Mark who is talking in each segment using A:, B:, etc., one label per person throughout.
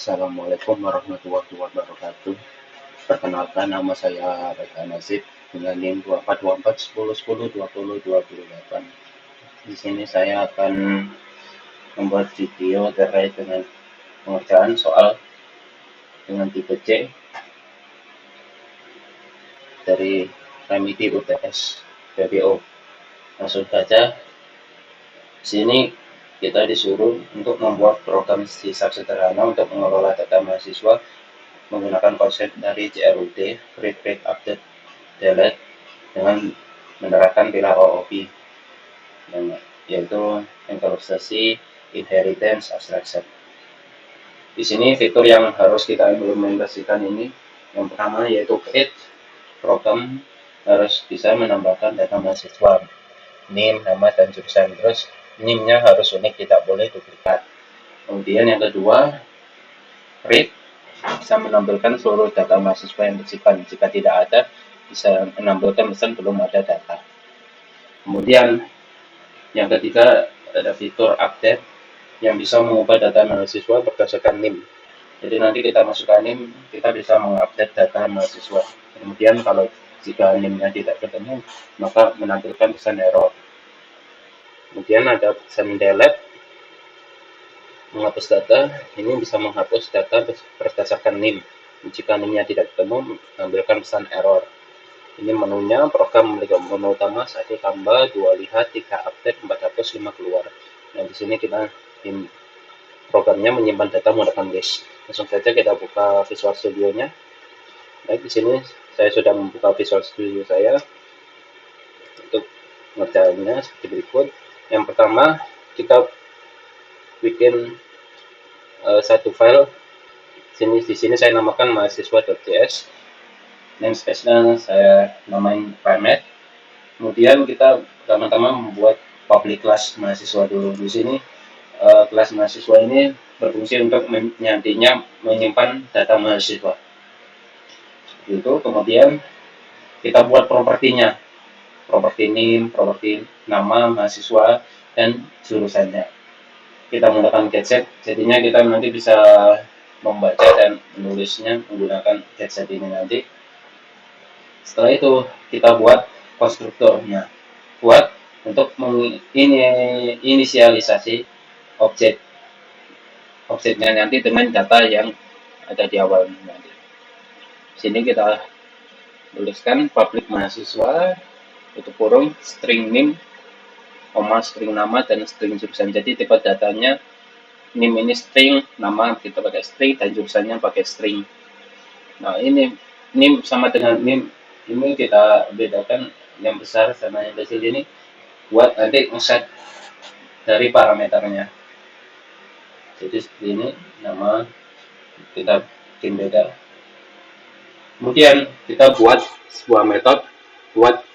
A: Assalamualaikum warahmatullahi wabarakatuh. Perkenalkan, nama saya Reka Nasib dengan NIM 242410102028. Di sini saya akan membuat video terkait dengan pengerjaan soal dengan tipe C dari Remedi UTS PBO. Langsung saja, di sini kita disuruh untuk membuat program C# sederhana untuk mengelola data mahasiswa menggunakan konsep dari CRUD, Read, Write, Update, Delete, dengan menerapkan pilar OOP, yaitu introduksi, inheritance, abstraction. Di sini fitur yang harus kita implementasikan ini, yang pertama yaitu create. Program harus bisa menambahkan data mahasiswa, NIM, nama, dan jurusan. Terus NIM-nya harus unik, tidak boleh duplikat. Kemudian yang kedua, read, bisa menampilkan seluruh data mahasiswa yang tersimpan. Jika tidak ada, bisa menampilkan pesan belum ada data. Kemudian yang ketiga, ada fitur update yang bisa mengubah data mahasiswa berdasarkan NIM. Jadi nanti kita masukkan NIM, kita bisa mengupdate data mahasiswa. Kemudian kalau jika NIM-nya tidak ketemu, maka menampilkan pesan error. Kemudian ada pesan delete, menghapus data. Ini bisa menghapus data berdasarkan NIM. Jika NIM-nya tidak ketemu, menampilkan pesan error. Ini menunya, program memiliki menu utama, 1 tambah, 2 lihat, 3 update, 4 hapus, 5 keluar. Nah, di sini kita programnya menyimpan data menggunakan list. Langsung saja kita buka Visual Studio-nya. Baik, di sini saya sudah membuka Visual Studio saya. Untuk pengerjaannya seperti berikut. Yang pertama, kita bikin satu file. Di sini saya namakan mahasiswa.js. Namespace-nya saya namain primate. Kemudian kita pertama-tama membuat public class mahasiswa dulu. Di sini kelas mahasiswa ini berfungsi untuk nantinya menyimpan data mahasiswa. Seperti itu. Kemudian kita buat propertinya, properti NIM, properti nama mahasiswa, dan jurusannya. Kita menggunakan gadget, jadinya kita nanti bisa membaca dan menulisnya menggunakan gadget ini nanti. Setelah itu kita buat konstruktornya, buat untuk menginisialisasi objeknya nanti dengan data yang ada di awal nanti. Sini kita tuliskan public mahasiswa, itu kurung, string NIM, string nama, dan string jurusan. Jadi tipe datanya NIM ini string, nama kita pakai string, dan jurusannya pakai string. Nah, ini NIM sama dengan NIM, ini kita bedakan yang besar sama yang kecil ini buat nanti ngeset dari parameternya. Jadi seperti ini, nama kita bikin beda. Kemudian kita buat sebuah metode buat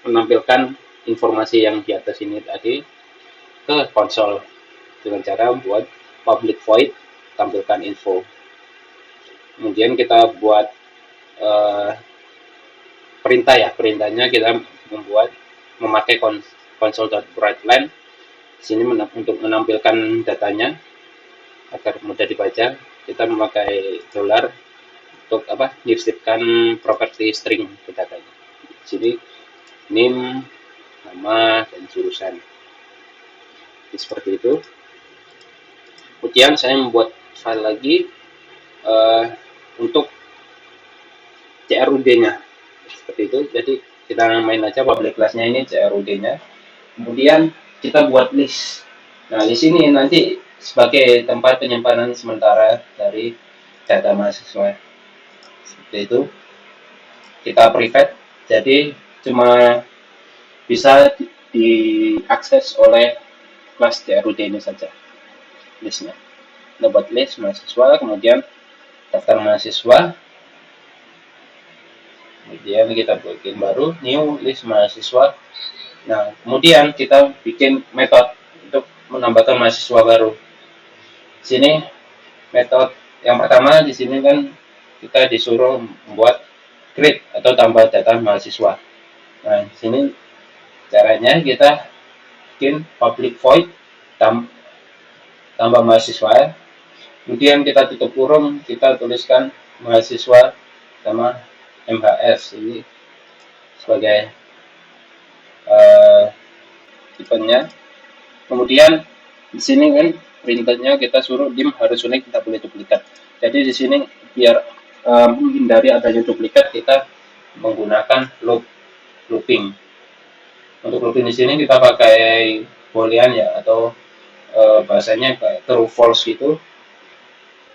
A: menampilkan informasi yang di atas ini tadi ke konsol dengan cara buat public void tampilkan info. Kemudian kita buat perintahnya kita membuat memakai console.writeLine. Sini untuk menampilkan datanya agar mudah dibaca, kita memakai dollar untuk nyisipkan properti string ke datanya. Sini NIM, nama, dan jurusan. Seperti itu. Kemudian saya membuat file lagi untuk CRUD-nya. Seperti itu. Jadi kita main aja public class-nya ini CRUD-nya. Kemudian kita buat list. Nah, di sini nanti sebagai tempat penyimpanan sementara dari data mahasiswa. Seperti itu. Kita private, jadi cuma bisa diakses oleh kelas CRUD ini saja listnya. Kita buat list mahasiswa, kemudian daftar mahasiswa, kemudian kita bikin baru new list mahasiswa. Nah, kemudian kita bikin metode untuk menambahkan mahasiswa baru. Sini metode yang pertama, di sini kan kita disuruh membuat create atau tambah data mahasiswa. Nah, di sini caranya kita bikin public void tambah mahasiswa. Kemudian kita tutup kurung, kita tuliskan mahasiswa sama MHS ini sebagai tipenya. Kemudian di sini kan perintahnya kita suruh dim harus unik, tidak boleh duplikat. Jadi di sini biar menghindari adanya duplikat, kita menggunakan looping. Untuk looping di sini kita pakai boolean ya, atau bahasanya kayak true false gitu.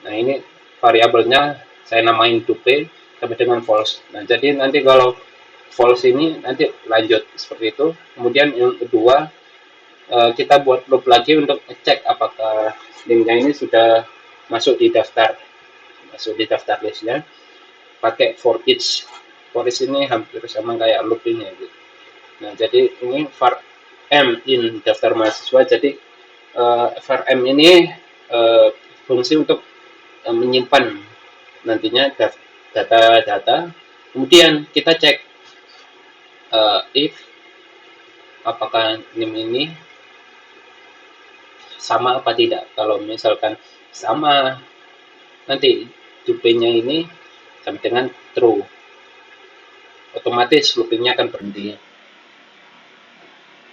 A: Nah ini variabelnya saya namain dupe sampai dengan false. Nah jadi nanti kalau false ini nanti lanjut seperti itu. Kemudian yang kedua, kita buat loop lagi untuk cek apakah linknya ini sudah masuk di daftar listnya, pakai for each. For each ini hampir sama kayak loopingnya gitu. Nah jadi ini var m in daftar mahasiswa. Jadi var m ini fungsi untuk menyimpan nantinya data-data. Kemudian kita cek if apakah name ini sama apa tidak. Kalau misalkan sama, nanti dupenya ini sama dengan true, otomatis loopingnya akan berhenti.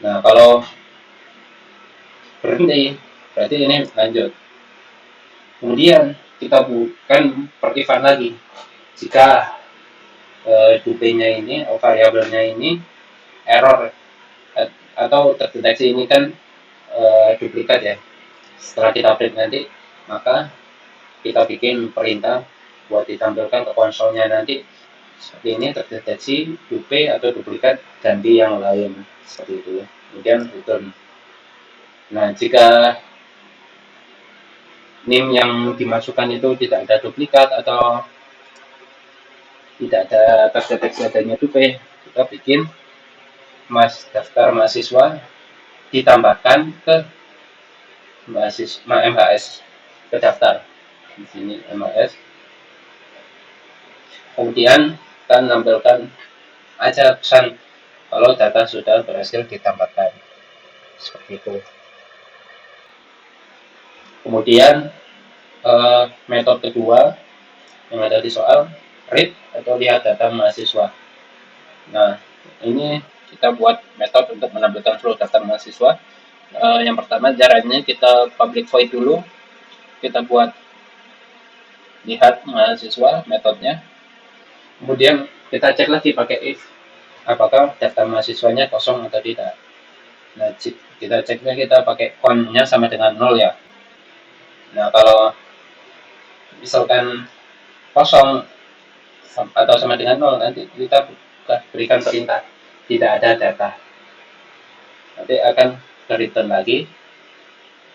A: Nah kalau berhenti berarti ini lanjut. Kemudian kita bukan per ifan lagi. Jika dupenya ini atau variabelnya ini error atau terdeteksi ini kan duplikat ya, setelah kita print nanti, maka kita bikin perintah buat ditampilkan ke konsolnya nanti seperti ini, terdeteksi dupe atau duplikat ganti yang lain seperti itu. Kemudian return. Nah jika name yang dimasukkan itu tidak ada duplikat atau tidak ada terdeteksi adanya dupe, kita bikin daftar mahasiswa ditambahkan ke MHS ke daftar. Di sini MHS. Kemudian kita menampilkan aja pesan kalau data sudah berhasil ditambahkan. Seperti itu. Kemudian metode kedua yang ada di soal, read atau lihat data mahasiswa. Nah, ini kita buat metode untuk menampilkan seluruh daftar mahasiswa. Yang pertama caranya kita public void dulu. Kita buat lihat mahasiswa metodenya. Kemudian kita cek lagi pakai if apakah daftar mahasiswanya kosong atau tidak. Nah, kita ceknya kita pakai count-nya sama dengan 0 ya. Nah, kalau misalkan kosong atau sama dengan 0, nanti kita berikan perintah tidak ada data. Nanti akan return lagi.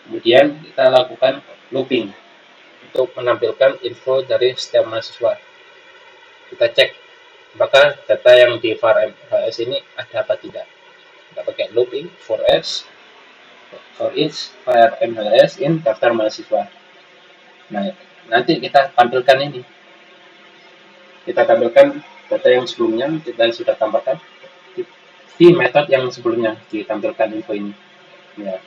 A: Kemudian kita lakukan looping untuk menampilkan info dari setiap mahasiswa. Kita cek apakah data yang di var MHS ini ada apa tidak. Kita pakai looping for each var MHS in daftar mahasiswa. Nah, nanti kita tampilkan ini. Kita tampilkan data yang sebelumnya kita sudah tambahkan di metode yang sebelumnya ditampilkan info ini. Ya.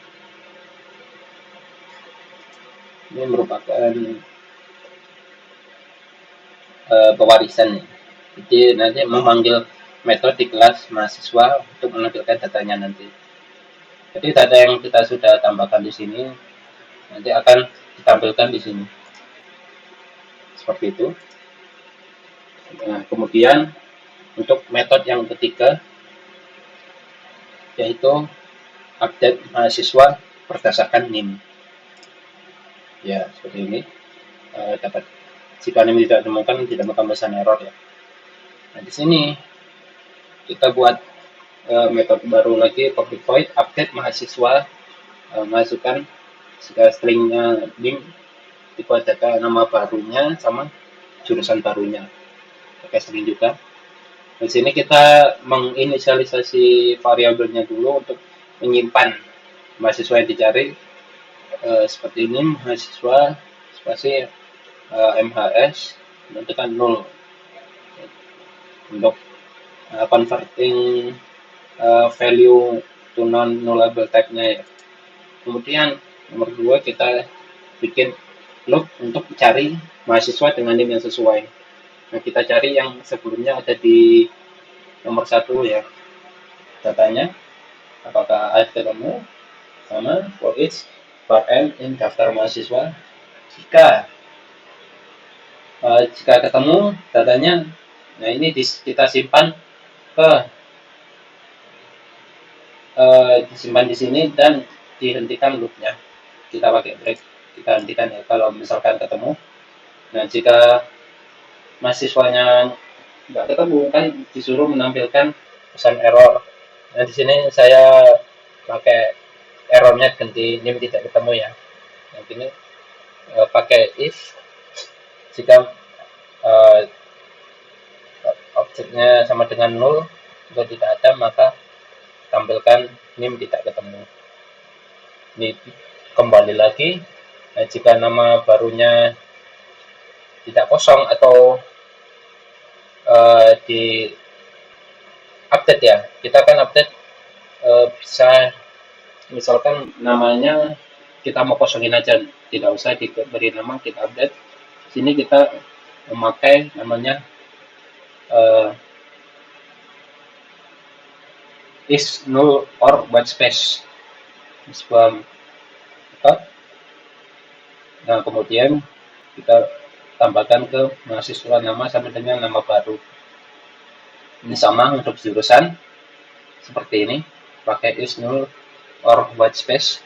A: Ini merupakan pewarisan. Jadi nanti memanggil metode di kelas mahasiswa untuk menampilkan datanya nanti. Jadi data yang kita sudah tambahkan di sini nanti akan ditampilkan di sini. Seperti itu. Nah, kemudian untuk metode yang ketiga yaitu update mahasiswa berdasarkan NIM. Ya, seperti ini. Dapat jika NIM tidak ditemukan dinamakan pesan error ya. Nah, di sini kita buat metode baru lagi, public void update mahasiswa, masukkan stringnya NIM, tipe data nama barunya sama jurusan barunya. Pakai string juga. Di sini kita menginisialisasi variabelnya dulu untuk menyimpan mahasiswa yang dicari, seperti ini mahasiswa spasi MHS menentukan 0 untuk converting value to non nullable type-nya ya. Kemudian nomor 2 kita bikin loop untuk cari mahasiswa dengan NIM yang sesuai. Nah, kita cari yang sebelumnya ada di nomor 1 ya, datanya apakah ada ketemu sama for each part n in daftar mahasiswa. Jika ketemu datanya, nah ini kita simpan ke disimpan di sini dan dihentikan loopnya. Kita pakai break, kita hentikan ya kalau misalkan ketemu. Nah, jika mahasiswanya nggak ketemu kan disuruh menampilkan pesan error. Nah, di sini saya pakai errornya ganti NIM tidak ketemu ya. Nah, ini pakai if jika objeknya sama dengan 0 atau tidak ada, maka tampilkan NIM tidak ketemu. Ini kembali lagi. Nah, jika nama barunya tidak kosong atau di update ya, kita akan update bisa misalkan namanya kita mau kosongin aja, tidak usah diberi nama, kita update. Sini kita memakai namanya is null or white space sebuah metode. Nah, kemudian kita tambahkan ke mahasiswa nama sama dengan nama baru. Ini sama untuk jurusan seperti ini, pakai is null or white space.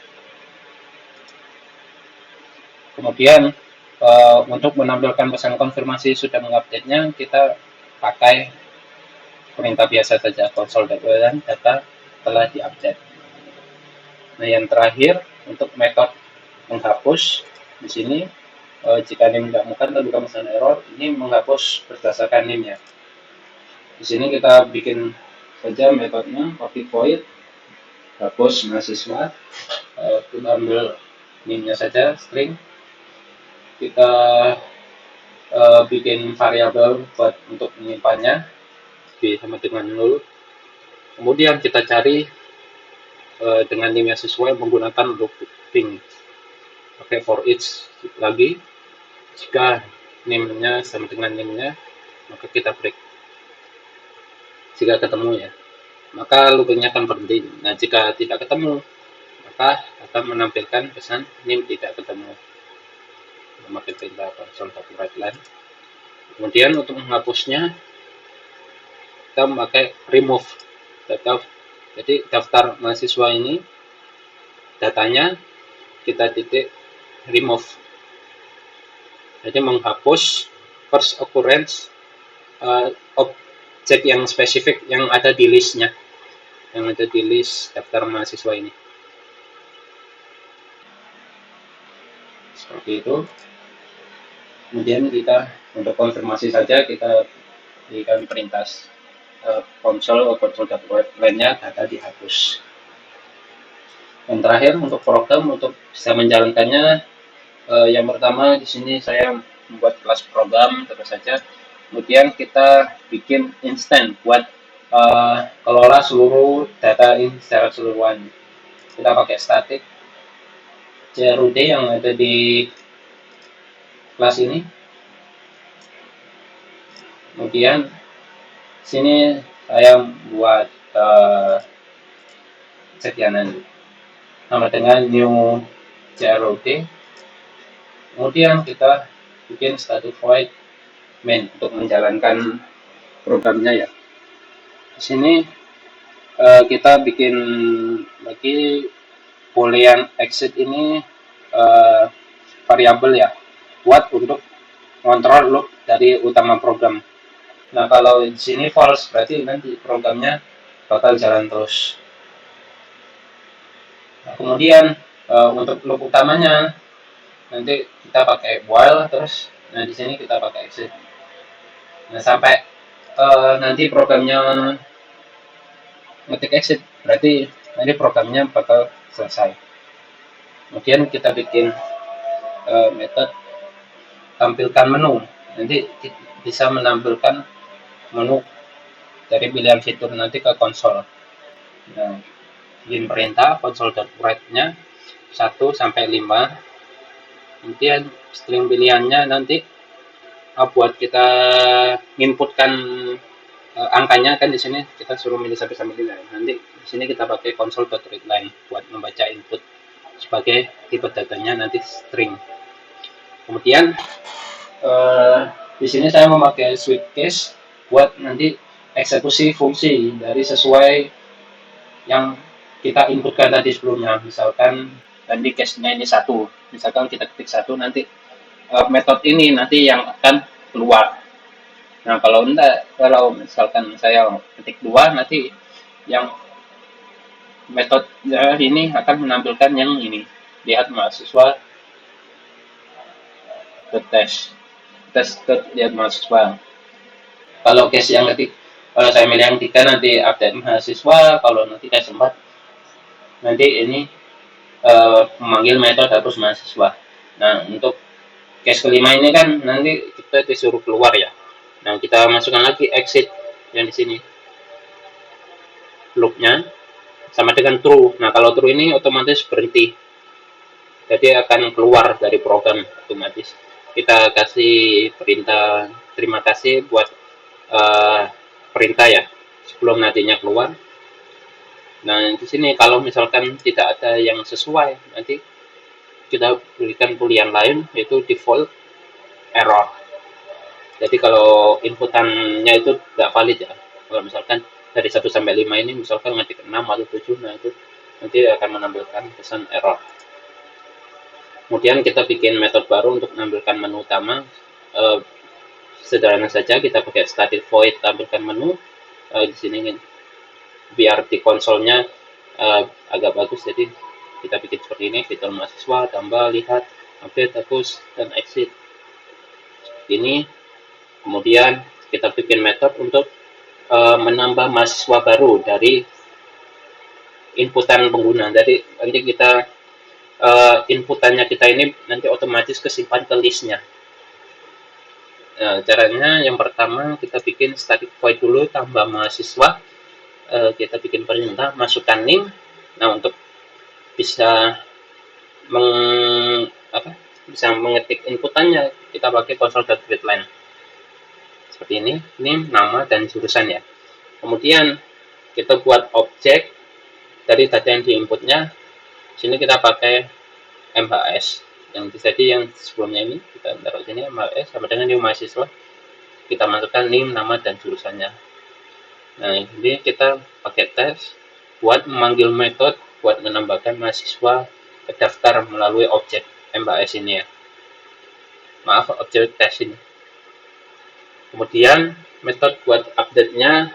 A: Kemudian untuk menampilkan pesan konfirmasi sudah mengupdate-nya, kita pakai perintah biasa saja, console.wn data telah diupdate. Nah, yang terakhir untuk metode menghapus di sini, jika NIM tidak mukan atau bukan pesan error, ini menghapus berdasarkan NIM ya. Di sini kita bikin saja metodenya copy void hapus mahasiswa, kita ambil NIM-nya saja string, kita bikin variabel buat untuk menyimpannya b sama dengan 0. Kemudian kita cari dengan NIM yang sesuai menggunakan looping. Oke, for each lagi, jika NIM-nya sama dengan NIM-nya, maka kita break. Jika ketemu ya, maka looping-nya akan berhenti. Nah, jika tidak ketemu, maka akan menampilkan pesan NIM tidak ketemu. Memakai perintah console.writeLine. Kemudian untuk menghapusnya, kita memakai remove data. Jadi daftar mahasiswa ini datanya kita titik remove. Jadi menghapus first occurrence objek yang spesifik yang ada di listnya, yang ada di list daftar mahasiswa ini. Seperti itu. Kemudian kita untuk konfirmasi saja kita berikan perintah console atau console.write-line-nya data dihapus. Yang terakhir untuk program untuk bisa menjalankannya, yang pertama di sini saya membuat kelas program terus saja. Kemudian kita bikin instant buat kelola seluruh data ini secara keseluruhan. Kita pakai static CRUD yang ada di kelas ini. Kemudian sini saya buat sedianan sama dengan new CRUD. Kemudian kita bikin static void main untuk menjalankan programnya ya. Di sini kita bikin lagi boolean exit ini variabel ya, buat untuk kontrol loop dari utama program. Nah, kalau di sini false berarti nanti programnya bakal jalan terus. Nah, kemudian untuk loop utamanya nanti kita pakai while terus. Nah, di sini kita pakai exit. Nah, sampai nanti programnya ngetik exit berarti nanti programnya bakal selesai. Kemudian kita bikin metode tampilkan menu, nanti bisa menampilkan menu dari pilihan fitur nanti ke konsol. Nah, bikin perintah console.write-nya 1 sampai 5. Kemudian string pilihannya nanti buat kita inputkan angkanya kan di sini kita suruh milih sampai 9. Nanti di sini kita pakai console.readline buat membaca input sebagai tipe datanya nanti string. Kemudian di sini saya memakai switch case buat nanti eksekusi fungsi dari sesuai yang kita inputkan tadi sebelumnya. Misalkan tadi case-nya ini 1, misalkan kita ketik 1, nanti metode ini nanti yang akan keluar. Nah, kalau misalkan saya ketik 2, nanti yang metode ini akan menampilkan yang ini. Lihat mahasiswa tes lihat mahasiswa. Kalau case yang ketik, kalau saya milih yang 3 nanti update mahasiswa, kalau nanti case 4 nanti ini memanggil metode hapus mahasiswa. Nah, untuk case kelima ini kan nanti kita disuruh keluar ya. Nah, kita masukkan lagi exit yang di sini. Loopnya sama dengan true. Nah, kalau true ini otomatis berhenti. Jadi akan keluar dari program otomatis. Kita kasih perintah terima kasih buat perintah ya sebelum nantinya keluar. Nah, di sini kalau misalkan tidak ada yang sesuai, nanti kita berikan pilihan lain yaitu default error. Jadi kalau inputannya itu tidak valid ya. Kalau misalkan dari 1 sampai 5 ini misalkan ngetik 6 atau 7, nah itu nanti akan menampilkan pesan error. Kemudian kita bikin metode baru untuk menampilkan menu utama. Sederhana saja, kita pakai static void tampilkan menu. Di sini biar di konsolnya agak bagus, jadi kita bikin seperti ini, fitur mahasiswa, tambah, lihat, update, hapus, dan exit. Seperti ini. Kemudian kita bikin metode untuk menambah mahasiswa baru dari inputan pengguna. Jadi nanti kita inputannya kita ini nanti otomatis kesimpan ke listnya. Caranya yang pertama kita bikin static void dulu, tambah mahasiswa. Kita bikin perintah masukkan name. Nah, untuk bisa mengetik inputannya kita pakai console.readline. Seperti ini nama dan jurusan ya. Kemudian kita buat objek dari data yang diinputnya. Sini kita pakai MHS yang jadi yang sebelumnya ini kita taruh sini MHS sama dengan new mahasiswa. Kita masukkan name, nama dan jurusannya. Nah, ini kita pakai tes buat memanggil metode buat menambahkan mahasiswa ke daftar melalui objek MHS ini ya. Maaf, objek tes ini. Kemudian metode buat update-nya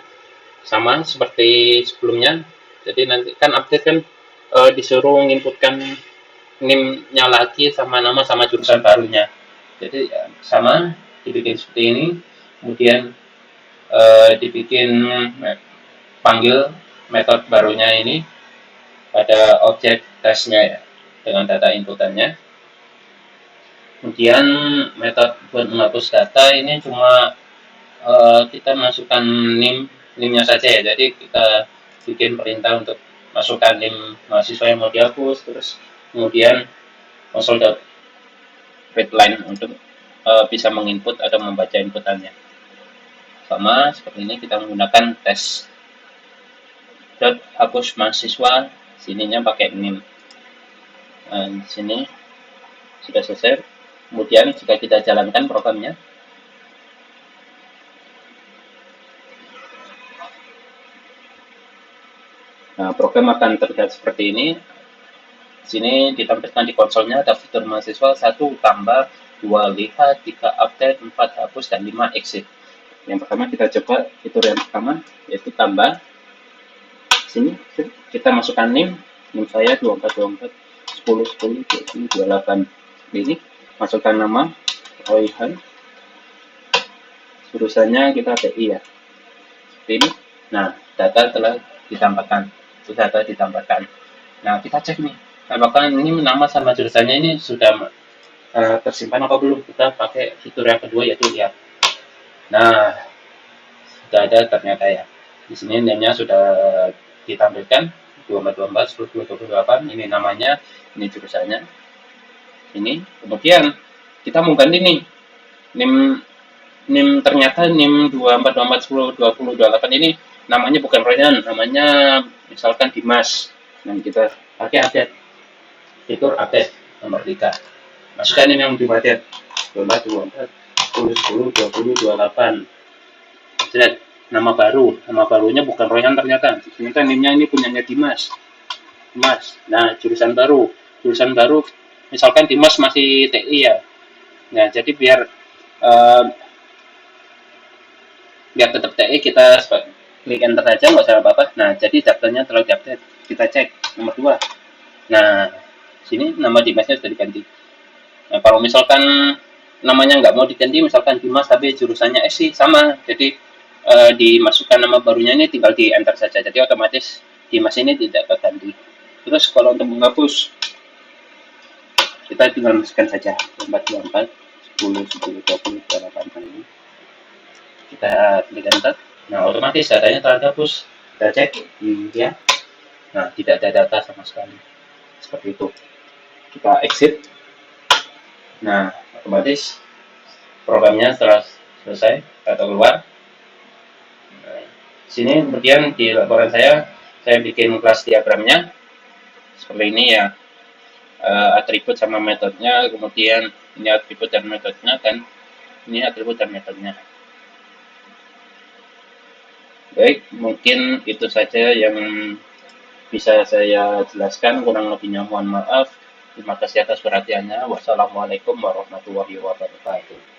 A: sama seperti sebelumnya. Jadi nanti kan update kan disuruh menginputkan name-nya lagi sama nama sama jurusan barunya. Jadi sama dibikin seperti ini. Kemudian dibikin panggil metode barunya ini pada objek tesnya ya dengan data inputannya. Kemudian metode buat menghapus data ini cuma kita masukkan name-nya saja ya. Jadi kita bikin perintah untuk masukkan name mahasiswa yang mau dihapus, terus kemudian console.readline untuk bisa menginput atau membaca inputannya. Sama seperti ini kita menggunakan tes hapus mahasiswa, sininya pakai name. Nah, di sini sudah selesai. Kemudian jika kita jalankan programnya, nah, program akan terlihat seperti ini. Di sini ditampilkan di konsolnya ada fitur mahasiswa 1 tambah, 2 lihat, 3 update, 4 hapus, dan 5 exit. Yang pertama kita coba fitur yang pertama yaitu tambah. Sini kita masukkan name saya 2424 10 10 28. Ini masukkan nama Royhan. Jurusannya kita TI ya. Seperti ini. Nah, data telah ditambahkan. Data ditambahkan. Nah, kita cek nih, apakah ini nama sama jurusannya ini sudah tersimpan apa belum? Kita pakai fitur yang kedua yaitu lihat. Nah, sudah ada ternyata ya. Di sini name-nya sudah ditampilkan 2424 10 28. Ini namanya, ini jurusannya. Ini kemudian kita mau ganti nih NIM NIM ternyata NIM 2424102028 ini namanya bukan Royan, namanya misalkan Dimas. Nah, kita pakai update fitur update nomor 3. Masukkan ini yang dibaca 24 10 10 20 28. Lihat nama barunya bukan Royan ternyata NIM-nya ini punyanya Dimas. Nah, jurusan baru misalkan Dimas masih TI ya. Nah, jadi biar tetap TI kita klik enter aja, nggak usah apa-apa. Nah, jadi daftarnya telah diupdate, kita cek nomor 2. Nah, sini nama Dimasnya sudah diganti. Nah, kalau misalkan namanya nggak mau diganti, misalkan Dimas tapi jurusannya SI sama, jadi dimasukkan nama barunya ini tinggal di enter saja, jadi otomatis Dimas ini tidak terganti. Terus kalau untuk menghapus, kita tinggal masukkan saja 424 10 10 20 28 ini. Kita klik enter. Nah, otomatis datanya telah dihapus. Kita cek ya. Nah, tidak ada data sama sekali. Seperti itu. Kita exit. Nah, otomatis programnya setelah selesai atau keluar. Nah, sini kemudian di laporan saya bikin kelas diagramnya seperti ini ya. Atribut sama metodenya, kemudian ini atribut dan metodenya, dan ini atribut dan metodenya. Baik, mungkin itu saja yang bisa saya jelaskan, kurang lebihnya mohon maaf. Terima kasih atas perhatiannya. Wassalamualaikum warahmatullahi wabarakatuh.